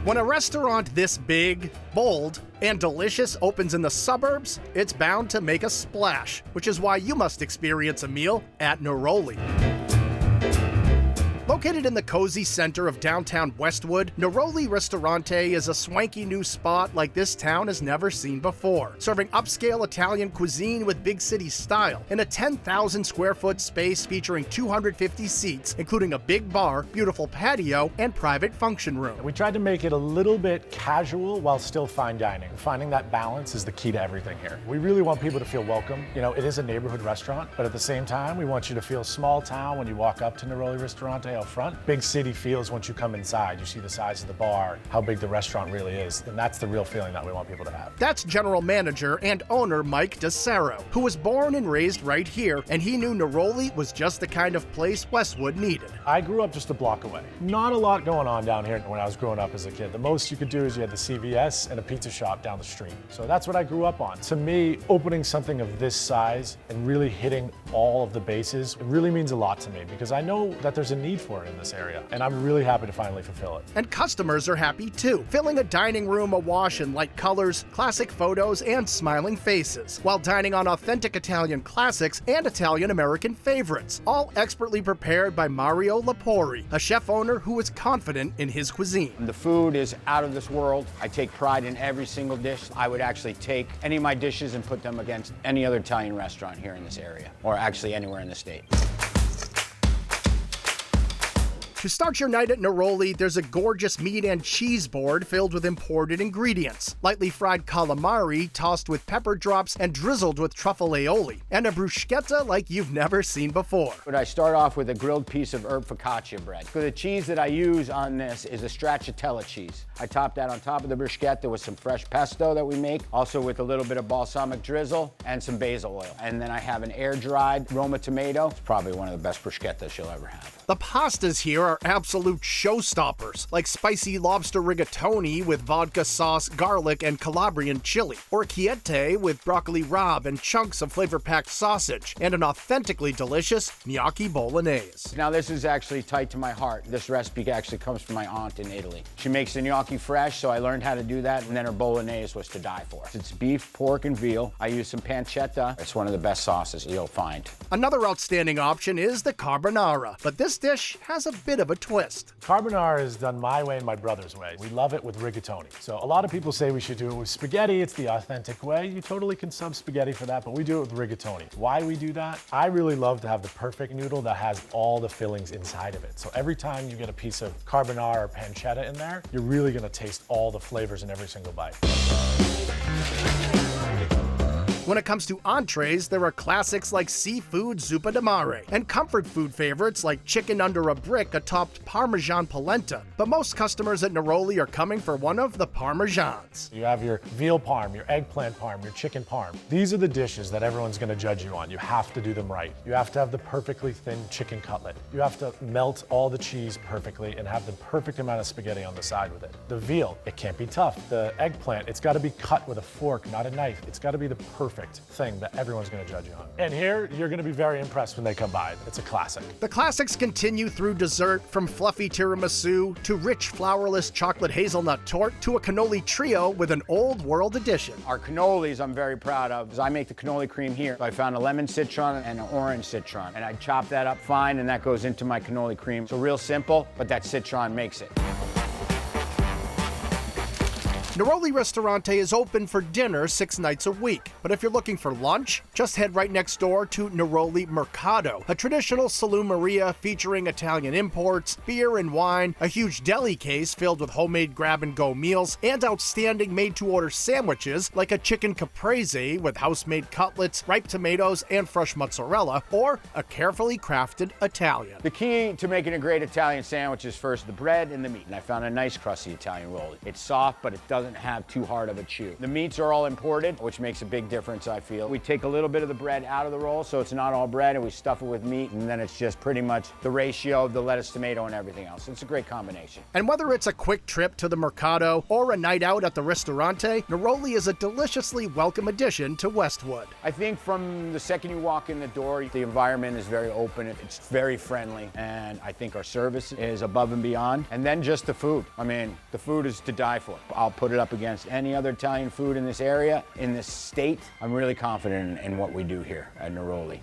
When a restaurant this big, bold, and delicious opens in the suburbs, it's bound to make a splash, which is why you must experience a meal at Neroli. Located in the cozy center of downtown Westwood, Neroli Ristorante is a swanky new spot like this town has never seen before, serving upscale Italian cuisine with big city style in a 10,000 square foot space featuring 250 seats, including a big bar, beautiful patio, and private function room. We tried to make it a little bit casual while still fine dining. Finding that balance is the key to everything here. We really want people to feel welcome. You know, it is a neighborhood restaurant, but at the same time, we want you to feel small town when you walk up to Neroli Ristorante out front. Big city feels once you come inside. You see the size of the bar, how big the restaurant really is, and that's the real feeling that we want people to have. That's general manager and owner Mike DeSero, who was born and raised right here, and he knew Neroli was just the kind of place Westwood needed. I grew up just a block away. Not a lot going on down here when I was growing up as a kid. The most you could do is you had the CVS and a pizza shop down the street. So that's what I grew up on. To me, opening something of this size and really hitting all of the bases, it really means a lot to me because I know that there's a need for it in this area, and I'm really happy to finally fulfill it. And customers are happy too, filling a dining room awash in light colors, classic photos, and smiling faces, while dining on authentic Italian classics and Italian-American favorites, all expertly prepared by Mario Lapori, a chef owner who is confident in his cuisine. The food is out of this world. I take pride in every single dish. I would actually take any of my dishes and put them against any other Italian restaurant here in this area, or actually anywhere in the state. To start your night at Neroli, there's a gorgeous meat and cheese board filled with imported ingredients, lightly fried calamari tossed with pepper drops and drizzled with truffle aioli, and a bruschetta like you've never seen before. But I start off with a grilled piece of herb focaccia bread. So the cheese that I use on this is a stracciatella cheese. I top that on top of the bruschetta with some fresh pesto that we make, also with a little bit of balsamic drizzle and some basil oil. And then I have an air-dried Roma tomato. It's probably one of the best bruschettas you'll ever have. The pastas here are absolute showstoppers, like spicy lobster rigatoni with vodka sauce, garlic, and Calabrian chili, or chiette with broccoli rabe and chunks of flavor-packed sausage, and an authentically delicious gnocchi bolognese. Now this is actually tight to my heart. This recipe actually comes from my aunt in Italy. She makes the gnocchi fresh, so I learned how to do that, and then her bolognese was to die for. It's beef, pork, and veal. I use some pancetta. It's one of the best sauces you'll find. Another outstanding option is the carbonara, but this dish has a bit of a twist. Carbonara is done my way and my brother's way. We love it with rigatoni. So a lot of people say we should do it with spaghetti. It's the authentic way. You totally can sub spaghetti for that, but we do it with rigatoni. Why we do that? I really love to have the perfect noodle that has all the fillings inside of it. So every time you get a piece of carbonara or pancetta in there, you're really gonna taste all the flavors in every single bite. When it comes to entrees, there are classics like seafood zuppa di mare, and comfort food favorites like chicken under a brick atop Parmesan polenta. But most customers at Neroli are coming for one of the Parmesans. You have your veal parm, your eggplant parm, your chicken parm. These are the dishes that everyone's gonna judge you on. You have to do them right. You have to have the perfectly thin chicken cutlet. You have to melt all the cheese perfectly and have the perfect amount of spaghetti on the side with it. The veal, it can't be tough. The eggplant, it's gotta be cut with a fork, not a knife. It's gotta be the perfect thing that everyone's gonna judge you on. And here, you're gonna be very impressed when they come by. It's a classic. The classics continue through dessert, from fluffy tiramisu to rich flourless chocolate hazelnut torte to a cannoli trio with an old world addition. Our cannolis I'm very proud of, because I make the cannoli cream here. So I found a lemon citron and an orange citron, and I chop that up fine, and that goes into my cannoli cream. So real simple, but that citron makes it. Neroli Ristorante is open for dinner 6 nights a week, but if you're looking for lunch, just head right next door to Neroli Mercato, a traditional salumeria featuring Italian imports, beer and wine, a huge deli case filled with homemade grab-and-go meals, and outstanding made-to-order sandwiches like a chicken caprese with house-made cutlets, ripe tomatoes, and fresh mozzarella, or a carefully crafted Italian. The key to making a great Italian sandwich is first the bread and the meat, and I found a nice crusty Italian roll. It's soft, but it does doesn't have too hard of a chew. The meats are all imported, which makes a big difference, I feel. We take a little bit of the bread out of the roll, so it's not all bread, and we stuff it with meat, and then it's just pretty much the ratio of the lettuce, tomato, and everything else. It's a great combination. And whether it's a quick trip to the Mercado or a night out at the Ristorante, Neroli is a deliciously welcome addition to Westwood. I think from the second you walk in the door, the environment is very open, it's very friendly, and I think our service is above and beyond. And then just the food. I mean, the food is to die for. I'll put it up against any other Italian food in this area, in this state. I'm really confident in what we do here at Neroli.